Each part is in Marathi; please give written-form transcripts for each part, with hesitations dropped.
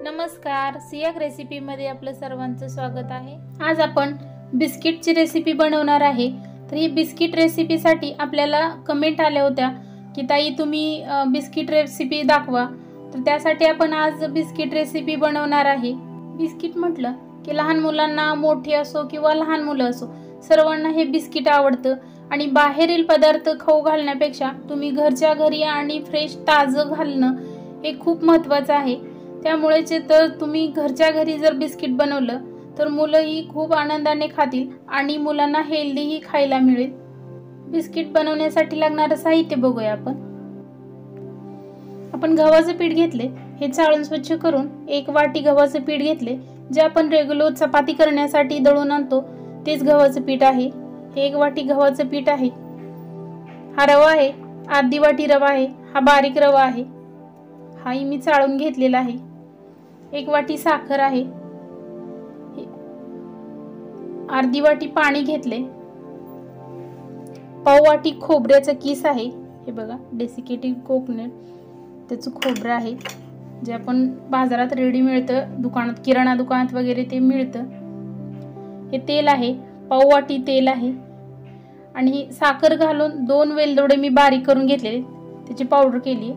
नमस्कार, सियाक रेसिपीमध्ये आपलं सर्वांचं स्वागत आहे। आज आपण बिस्किटची रेसिपी बनवणार आहे। तर ही बिस्किट रेसिपीसाठी आपल्याला कमेंट आल्या होत्या की ताई तुम्ही बिस्किट रेसिपी दाखवा। तर त्यासाठी आपण आज बिस्किट रेसिपी बनवणार आहे। बिस्किट म्हटलं की लहान मुलांना, मोठे असो किंवा लहान मुलं असो, सर्वांना हे बिस्किट आवडतं आणि बाहेरील पदार्थ खाऊ घालण्यापेक्षा तुम्ही घरच्या घरी आणि फ्रेश ताजं घालणं हे खूप महत्त्वाचं आहे। त्यामुळेच तर तुम्ही घरच्या घरी जर बिस्किट बनवलं तर मुलंही खूप आनंदाने खातील आणि मुलांना हेल्दीही खायला मिळेल। बिस्किट बनवण्यासाठी लागणारं साहित्य बघूया आपण गव्हाचं पीठ घेतले, हे चाळून स्वच्छ करून 1 वाटी गव्हाचं पीठ घेतले। जे आपण रेग्युलर चपाती करण्यासाठी दळून आणतो तेच गव्हाचं पीठ आहे। हे 1 वाटी गव्हाचं पीठ आहे। हा रवा आहे, अर्धी वाटी रवा आहे। हा बारीक रवा आहे, हाही मी चाळून घेतलेला आहे। 1 वाटी साखर आहे, अर्धी वाटी पाणी घेतले। पाव वाटी खोबऱ्याचा किस आहे, हे बघा डेसिकेटेड कोकोनट, त्याचं खोबरं आहे जे आपण बाजारात रेडी मिळतं, दुकानात, किराणा दुकानात वगैरे ते मिळतं। हे तेल आहे, पाव वाटी तेल आहे आणि साखर घालून 2 वेलदोडे मी बारीक करून घेतलेले, त्याची पावडर केली।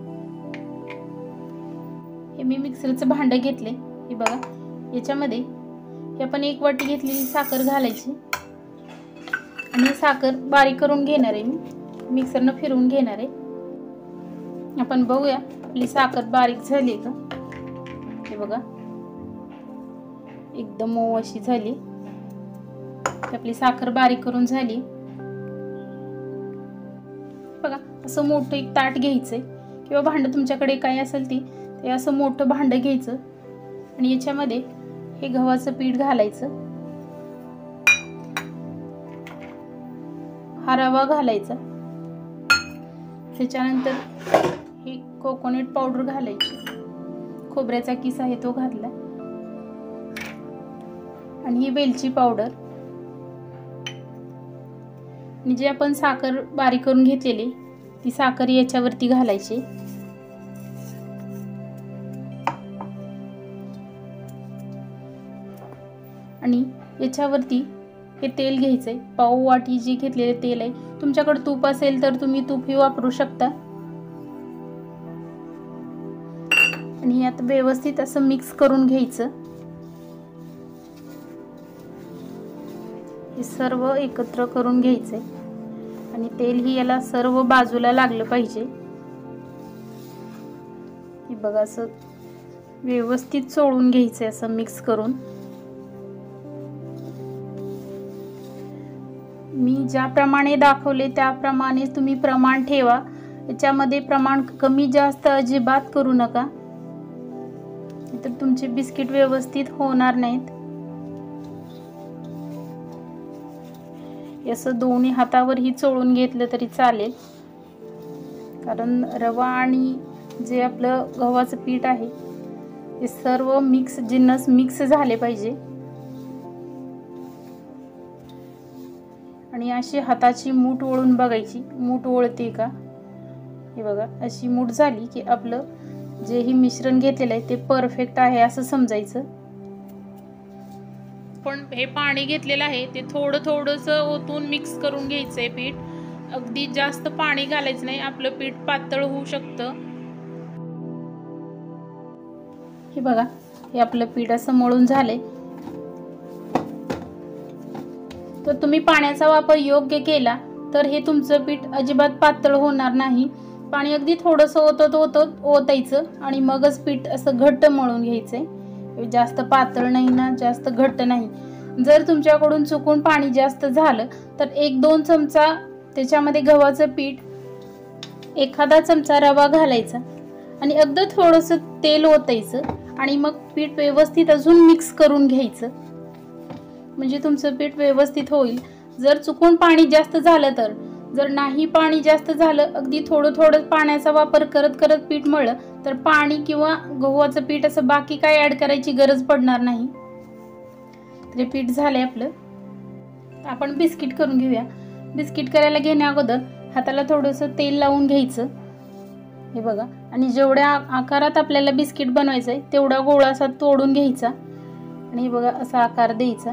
हे मी मिक्सरचं भांडं घेतले, हे बघा याच्यामध्ये हे आपण 1 वाटी घेतलेली साखर घालायची आणि साखर बारीक करून घेणार आहे। मी मिक्सरनं फिरवून घेणार आहे। आपण बघूया आपली साखर बारीक झाली का। हे बघा एकदम मऊ अशी झाली, आपली साखर बारीक करून झाली। बघा असं मोठं एक ताट घ्यायचंय किंवा भांडं तुमच्याकडे काय असेल ते असं मोठं भांडं घ्यायचं आणि याच्यामध्ये हे गव्हाचं पीठ घालायचं, हा रवा घालायचा, त्याच्यानंतर हे कोकोनट पावडर घालायची, खोबऱ्याचा किस आहे तो घातला आणि ही वेलची पावडर आणि जे आपण साखर बारीक करून घेतलेली ती साखर याच्यावरती घालायची आणि याच्यावरती हे तेल घ्यायचंय। पाव वाटी जे घेतलेले तेल आहे, तुमच्याकडे तूप असेल तर तुम्ही तूपही वापरू शकता आणि यात व्यवस्थित असं मिक्स करून घ्यायचं। हे सर्व एकत्र करून घ्यायचंय आणि तेल ही याला सर्व बाजूला लागलं पाहिजे। हे बघा असं व्यवस्थित चोळून घ्यायचंय, असं मिक्स करून। मी ज्याप्रमाणे दाखवले त्याप्रमाणे तुम्ही प्रमाण ठेवा, याच्यामध्ये प्रमाण कमी जास्त अजिबात करू नका, तर तुमचे बिस्किट व्यवस्थित होणार नाहीत। असं दोन्ही हातावरही चोळून घेतलं तरी चालेल, कारण रवा आणि जे आपलं गव्हाचं पीठ आहे हे सर्व जिन्नस मिक्स झाले पाहिजे आणि अशी हाताची मूठ वळून बघायची, मूठ वळते का। हे बघा अशी मूठ झाली की आपलं जे ही मिश्रण घेतलेलं आहे ते परफेक्ट आहे असं समजायचं। पण हे पाणी घेतलेलं आहे ते थोडं थोडंसं ओतून मिक्स करून घ्यायचंय पीठ, अगदी जास्त पाणी घालायचं नाही, आपलं पीठ पातळ होऊ शकतं। हे बघा हे आपलं पीठ असं मळून झालंय। तर तुम्ही पाण्याचा वापर योग्य केला तर हे तुमचं पीठ अजिबात पातळ होणार नाही। पाणी अगदी थोडंसं ओतायचं आणि मगच पीठ असं घट्ट मळून घ्यायचंय, जास्त पातळ नाही ना जास्त घट्ट नाही। जर तुमच्याकडून चुकून पाणी जास्त झालं तर 1-2 चमचा त्याच्यामध्ये गव्हाचं पीठ, एखादा चमचा रवा घालायचा आणि अगदी थोडंसं तेल ओतायचं आणि मग पीठ व्यवस्थित अजून मिक्स करून घ्यायचं, म्हणजे तुमचं पीठ व्यवस्थित होईल। जर चुकून पाणी जास्त झालं तर, जर नाही पाणी जास्त झालं, अगदी थोडं थोडं पाण्याचा वापर करत करत पीठ मळलं तर पाणी किंवा गव्हाचं पीठ असं बाकी काय ऍड करायची गरज पडणार नाही। तर हे पीठ झालंय आपलं। आपण बिस्किट करून घेऊया। बिस्किट करायला घेण्या अगोदर हाताला थोडंसं तेल लावून घ्यायचं हे बघा, आणि जेवढ्या आकारात आपल्याला बिस्किट बनवायचं आहे तेवढा गोळा असा तोडून घ्यायचा आणि हे बघा असा आकार द्यायचा.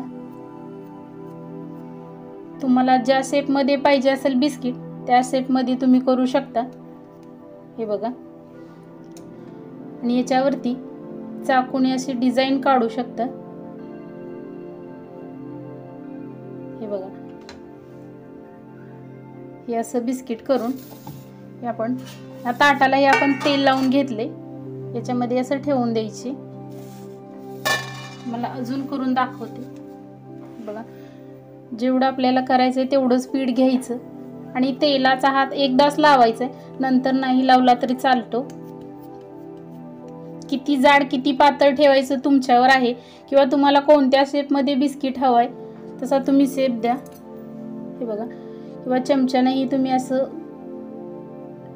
तुम्हाला ज्या शेपमध्ये पाहिजे असेल बिस्किट त्या शेपमध्ये तुम्ही करू शकता. हे बघा, आणि याच्यावरती चाकूने अशी डिझाईन काढू शकता. हे बघा, हे असं बिस्किट करून हे आपण या ताटाला हे आपण तेल लावून घेतले, याच्यामध्ये असं ठेवून द्यायचे. मला अजून करून दाखवते. बघा, जेवढं आपल्याला करायचं आहे तेवढंच पीठ घ्यायचं आणि तेलाचा हात एकदाच लावायचा आहे, नंतर नाही लावला तरी चालतो. किती जाड किती पातळ ठेवायचं तुमच्यावर आहे, किंवा तुम्हाला कोणत्या शेपमध्ये बिस्किट हवंय तसा तुम्ही शेप द्या. हे बघा, किंवा चमच्यानेही तुम्ही असं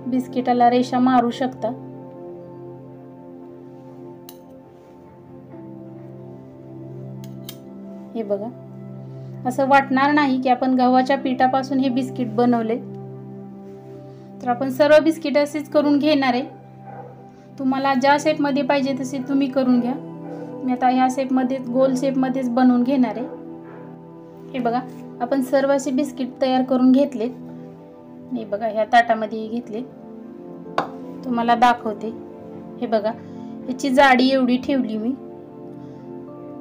बिस्किटाला रेषा मारू शकता. हे बघा, असं वाटणार नाही की आपण गव्हाच्या पिठापासून हे बिस्किट बनवले. तर आपण सर्व बिस्किट असेच करून घेणार आहे. तुम्हाला ज्या शेपमध्ये पाहिजे तसे तुम्ही करून घ्या. मी आता ह्या शेपमध्ये गोल शेपमध्येच बनवून घेणार आहे. हे बघा, आपण सर्व असे बिस्किट तयार करून घेतलेत. हे बघा, ह्या ताटामध्ये घेतले, तुम्हाला दाखवते. हे बघा, याची जाडी एवढी ठेवली मी.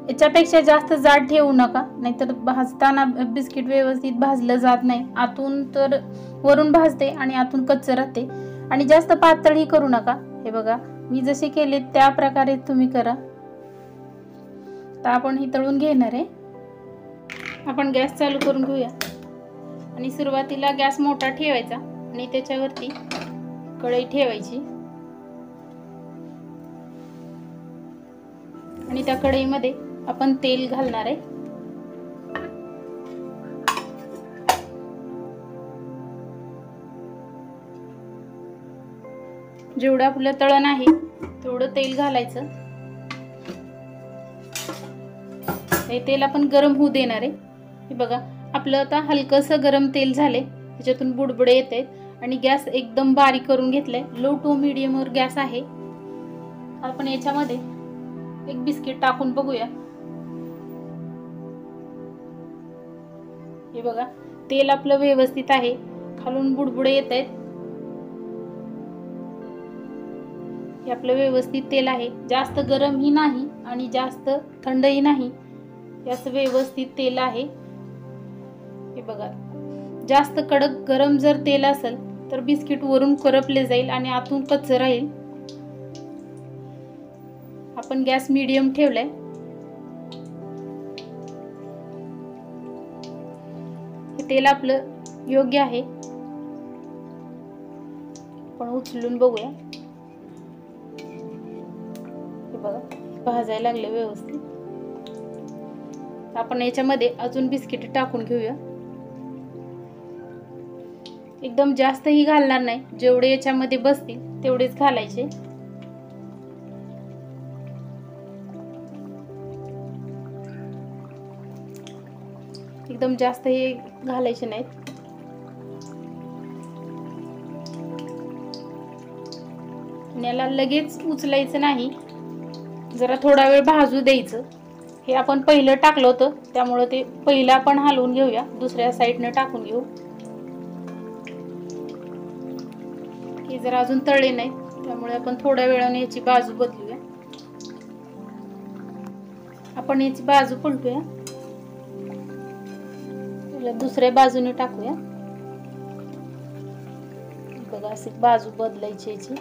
याच्यापेक्षा जास्त जाड ठेवू नका, नाहीतर भाजताना बिस्किट व्यवस्थित भाजलं जात नाही. आतून तर वरून भाजते आणि आतून कच्चं राहते. आणि जास्त पातळही करू नका. हे बघा, मी जसे केले त्या प्रकारे तुम्ही करा. तर आपण ही तळून घेणार आहे. आपण गॅस चालू करून घेऊया आणि सुरुवातीला गॅस मोठा ठेवायचा आणि त्याच्यावरती कढई ठेवायची आणि त्या कढईमध्ये आपण तेल घालणार आहे. जेवढं आपलं तळण आहे तेवढं तेल घालायचं. हे तेल आपण गरम होऊ देणार आहे. हे बघा, आपलं आता हलकंसं गरम तेल झाले, त्याच्यातून बुडबुडे येत आहेत आणि गॅस एकदम बारीक करून घेतलाय. लो टू मीडियम वर गॅस आहे. आपण याच्यामध्ये एक बिस्किट टाकून बघूया. हे बघा, तेल आपलं व्यवस्थित आहे, खालून बुडबुडे येत आहेत. हे आपलं व्यवस्थित तेल आहे. जास्त गरमही नाही आणि जास्त थंडही नाही, याचं व्यवस्थित तेल आहे. हे बघा, जास्त कडक गरम जर तेल असेल तर बिस्किट वरून करपले जाईल आणि आतून कच्चं राहील. आपण गॅस मीडियम ठेवलाय. हे तेल आपलं योग्य आहे. आपण उचलून बघूया. हे बघा, भाजायला लागले व्यवस्थित. आपण याच्यामध्ये अजून बिस्किट टाकून घेऊया. एकदम जास्तही घालणार नाही, जेवढे याच्यामध्ये बसतील तेवढेच घालायचे. एकदम जास्त हे घालायचे नाहीत. याला लगेच उचलायचं नाही, जरा थोडा वेळ भाजू द्यायचं. हे आपण पहिलं टाकलं होतं त्यामुळे ते पहिलं आपण हलवून घेऊया, दुसऱ्या साईडने टाकून घेऊ. हे जरा अजून तळले नाही त्यामुळे आपण थोड्या वेळाने याची बाजू बदलूया. आपण याची बाजू पलटूया, दुसऱ्या बाजूने टाकूया. बघा, अशी बाजू बदलायची याची.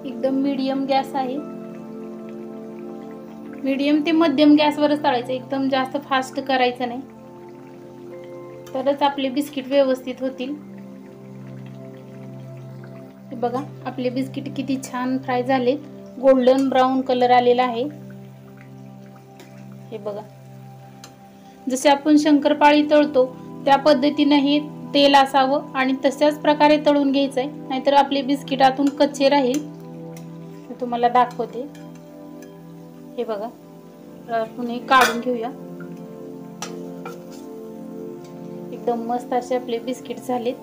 एकदम मीडियम गॅस आहे. मीडियम ते मध्यम गॅसवरच तळायचं, एकदम जास्त फास्ट करायचं नाही, तरच आपले बिस्किट व्यवस्थित होतील. हे बघा, आपले बिस्किट किती छान फ्राय झाले, गोल्डन ब्राऊन कलर आलेला आहे. हे बघा, जसे आपण शंकरपाळी तळतो त्या पद्धतीने हे तेल असावं आणि तशाच प्रकारे तळून घ्यायचंय, नाहीतर आपले बिस्किट आतून कच्चे राहील. मी तुम्हाला दाखवते. हे बघा, आपण हे काढून घेऊया. एकदम मस्त असे आपले बिस्किट झालेत.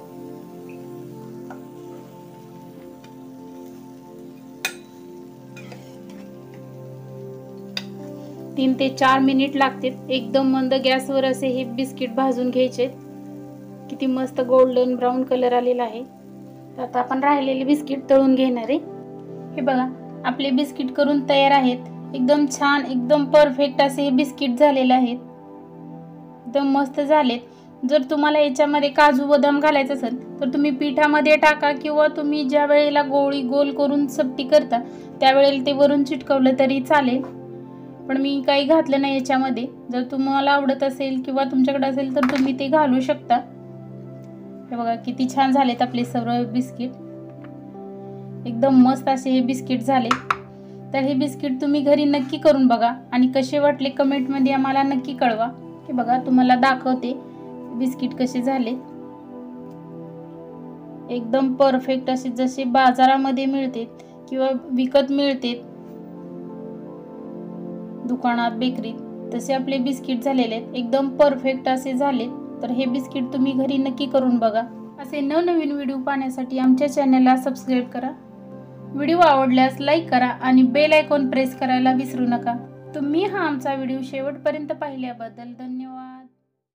तीन ते 4 मिनिट लागतात. एकदम मंद गॅसवर असे हे बिस्किट भाजून घ्यायचे. किती मस्त गोल्डन ब्राऊन कलर आलेला आहे. तर आता आपण राहिलेले बिस्किट तळून घेणार आहे. हे बघा, आपले बिस्किट करून तयार आहेत. एकदम छान, एकदम परफेक्ट असे हे बिस्किट झालेले आहेत. एकदम मस्त झालेत. जर तुम्हाला याच्यामध्ये काजू बदाम घालायचं असेल तर तुम्ही पिठामध्ये टाका, किंवा तुम्ही ज्या वेळेला गोळी गोल करून चपटी करता त्यावेळेला ते वरून चिटकवलं तरी चालेल. पण मी काही घातलं नाही याच्यामध्ये. जर तुम्हाला आवडत असेल किंवा तुमच्याकडे असेल तर तुम्ही ते घालू शकता. हे बघा किती छान झालेत आपले सर्व बिस्किट. एकदम मस्त असे हे बिस्किट झाले. तर हे बिस्किट तुम्ही घरी नक्की करून बघा आणि कसे वाटले कमेंटमध्ये आम्हाला नक्की कळवा. हे बघा, तुम्हाला दाखवते बिस्किट कसे झाले. एकदम परफेक्ट असे जसे बाजारामध्ये मिळते किंवा विकत मिळते दुकानात, बेकरीत, तसे आपले बिस्किट झालेले आहेत. एकदम परफेक्ट असे झाले. तर हे बिस्किट तुम्ही घरी नक्की करून बघा. असे नवनवीन व्हिडिओ पाहण्यासाठी आमच्या चॅनलला सबस्क्राईब करा. व्हिडिओ आवडल्यास लाईक करा आणि बेल आयकॉन प्रेस करायला विसरू नका. तुम्ही हा आमचा व्हिडिओ शेवटपर्यंत पाहिल्याबद्दल धन्यवाद.